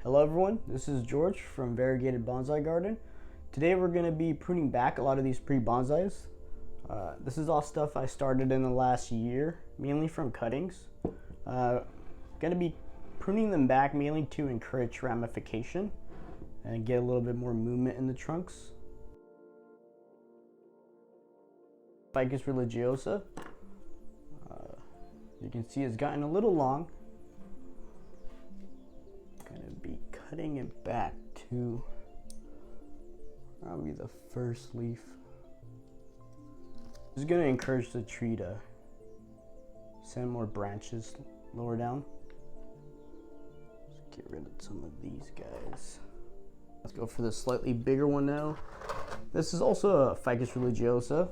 Hello everyone, this is George from Variegated Bonsai Garden. Today we're going to be pruning back a lot of these pre-bonsais. This is all stuff I started in the last year, mainly from cuttings. Going to be pruning them back mainly to encourage ramification and get a little bit more movement in the trunks. Ficus religiosa, you can see it's gotten a little long. Going to be cutting it back to probably the first leaf. This is going to encourage the tree to send more branches lower down. Let's get rid of some of these guys. Let's go for the slightly bigger one now. This is also a Ficus religiosa.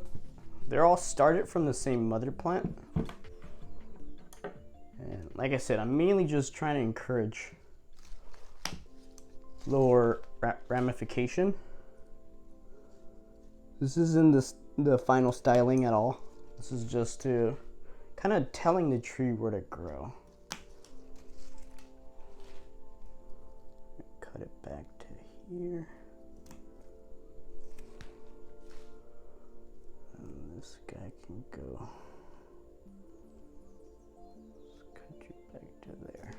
They're all started from the same mother plant. And like I said, I'm mainly just trying to encourage lower ramification. This isn't the final styling at all. This is just to kind of telling the tree where to grow. Cut it back to here. And this guy can go. Let's cut you back to there.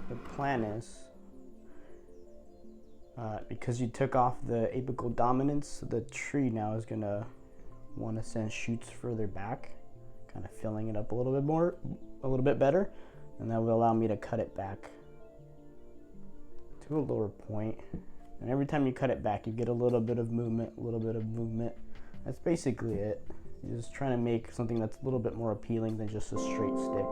The plan is, because you took off the apical dominance, the tree now is gonna want to send shoots further back, kind of filling it up a little bit better, and that will allow me to cut it back to a lower point. And every time you cut it back, you get a little bit of movement, That's basically it. You're just trying to make something that's a little bit more appealing than just a straight stick.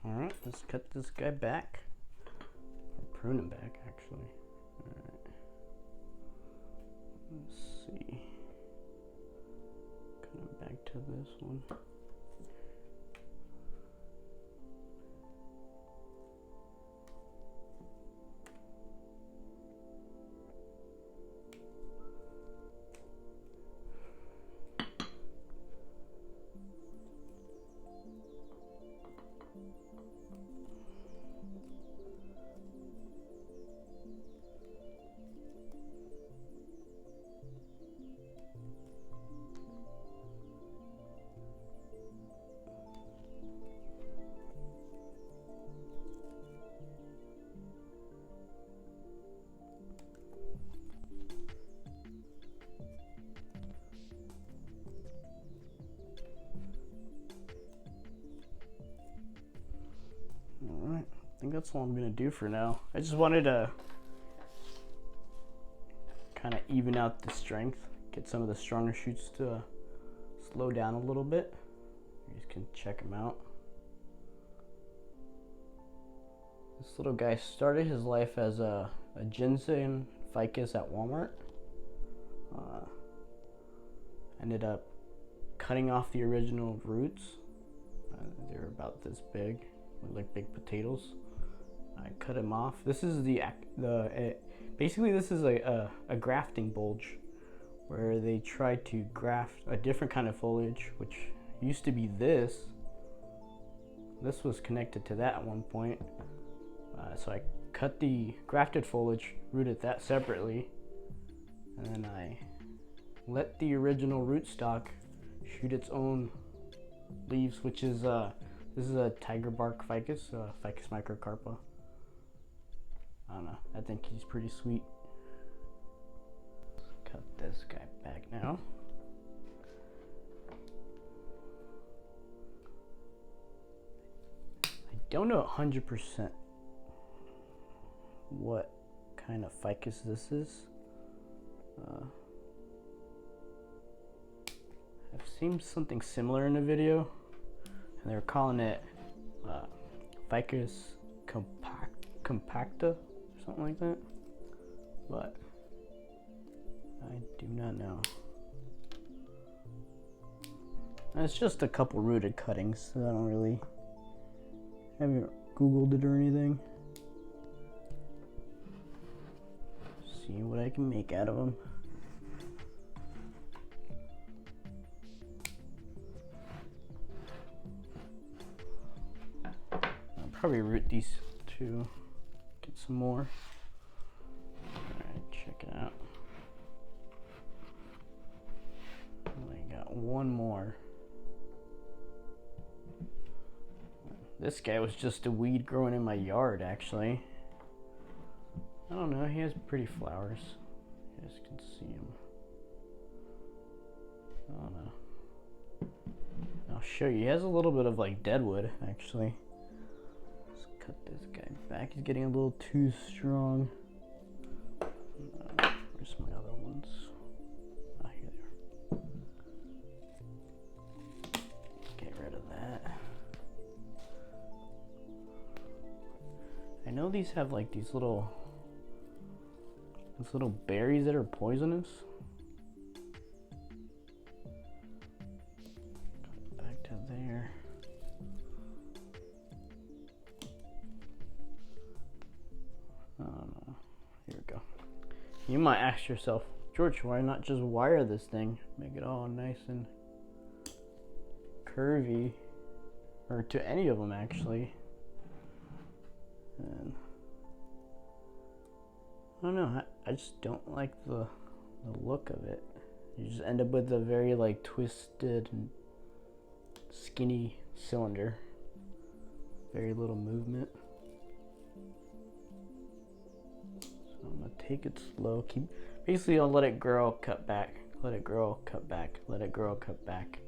Alright, let's cut this guy back. Or prune him back, actually. Alright. Let's see. Cut him back to this one. Alright, I think that's all I'm gonna do for now. I just wanted to kind of even out the strength, get some of the stronger shoots to slow down a little bit. You guys can check them out. This little guy started his life as a ginseng ficus at Walmart. ended up cutting off the original roots. They're about this big, look like big potatoes. I cut them off. This is basically this is a grafting bulge where they try to graft a different kind of foliage, which used to be this. This was connected to that at one point. So I cut the grafted foliage, rooted that separately, and then I let the original rootstock shoot its own leaves, which is this is a tiger bark ficus, Ficus microcarpa. I don't know, I think he's pretty sweet. Let's cut this guy back now. I don't know 100% what kind of ficus this is. I've seen something similar in a video, and they were calling it Ficus compacta or something like that, but I do not know. And it's just a couple rooted cuttings, so I haven't Googled it or anything. See what I can make out of them. Probably root these two, get some more. Alright, check it out. I got one more. This guy was just a weed growing in my yard, actually. I don't know, he has pretty flowers. You guys can see him. I don't know. I'll show you. He has a little bit of like deadwood, actually. Cut this guy back. He's getting a little too strong. Where's my other ones? Ah, here they are. Get rid of that. I know these have like these little berries that are poisonous. Back to there. Here we go. You might ask yourself, George, why not just wire this thing? Make it all nice and curvy. Or to any of them, actually. And I don't know, I just don't like the look of it. You just end up with a very like twisted and skinny cylinder. Very little movement. I'm gonna take it slow. Basically, I'll let it grow, cut back, let it grow, cut back, let it grow, cut back.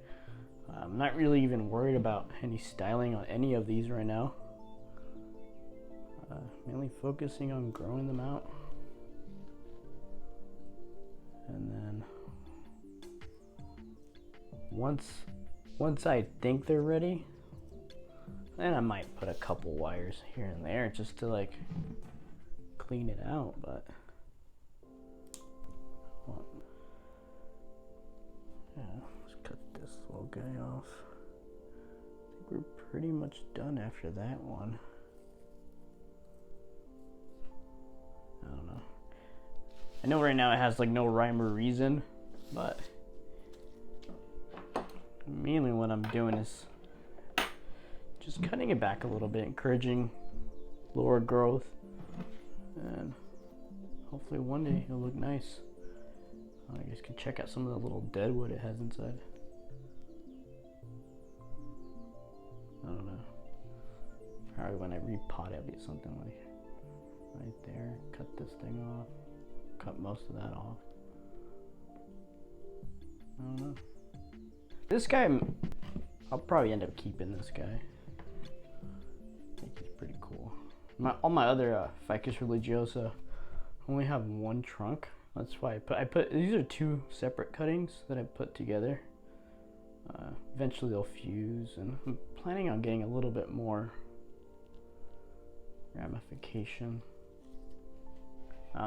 I'm not really even worried about any styling on any of these right now. Mainly focusing on growing them out. And then once I think they're ready, then I might put a couple wires here and there just to like clean it out, but yeah, let's cut this little guy off. I think we're pretty much done after that one. I don't know. I know right now it has like no rhyme or reason, but mainly what I'm doing is just cutting it back a little bit, encouraging lower growth, and hopefully one day it'll look nice. You guys can check out some of the little deadwood it has inside. I don't know. Probably when I repot it, it'll be something like right there. Cut this thing off. Cut most of that off. I don't know. This guy, I'll probably end up keeping this guy. I think he's pretty cool. All my other Ficus religiosa only have one trunk. That's why I put these are two separate cuttings that I put together. Eventually they'll fuse, and I'm planning on getting a little bit more ramification.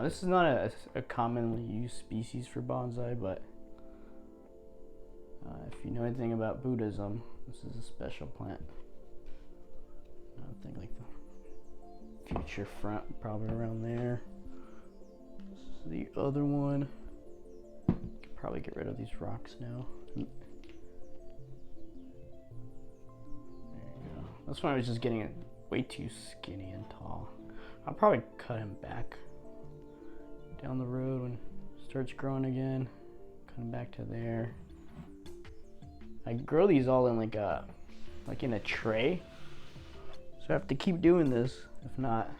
This is not a commonly used species for bonsai, but If you know anything about Buddhism, this is a special plant. I think like the future front, probably around there. This is the other one. Could probably get rid of these rocks now. There you go. This one I was just getting way too skinny and tall. I'll probably cut him back down the road when it starts growing again. Cut him back to there. I grow these all in like in a tray. So I have to keep doing this. If not,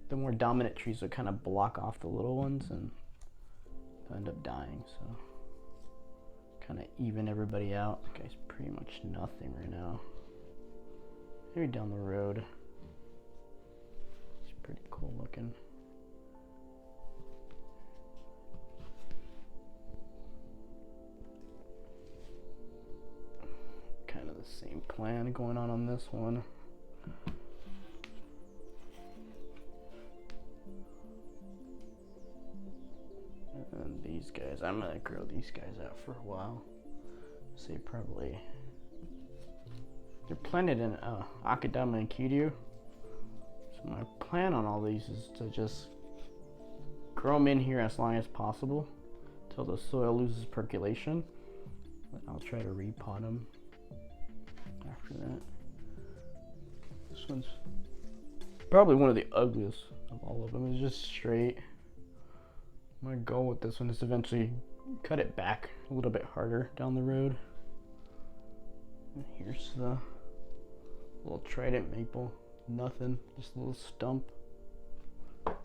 the more dominant trees will kind of block off the little ones and they'll end up dying. So kind of even everybody out. This guy's pretty much nothing right now. Maybe down the road. It's pretty cool looking. Kind of the same plan going on this one. And these guys, I'm gonna grow these guys out for a while. Say probably, they're planted in Akadama and Kiryu. So my plan on all these is to just grow them in here as long as possible until the soil loses percolation. I'll try to repot them after that. This one's probably one of the ugliest of all of them. It's just straight. My goal with this one is to eventually cut it back a little bit harder down the road. And here's the little trident maple. Nothing, just a little stump. All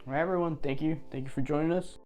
right, everyone, thank you for joining us.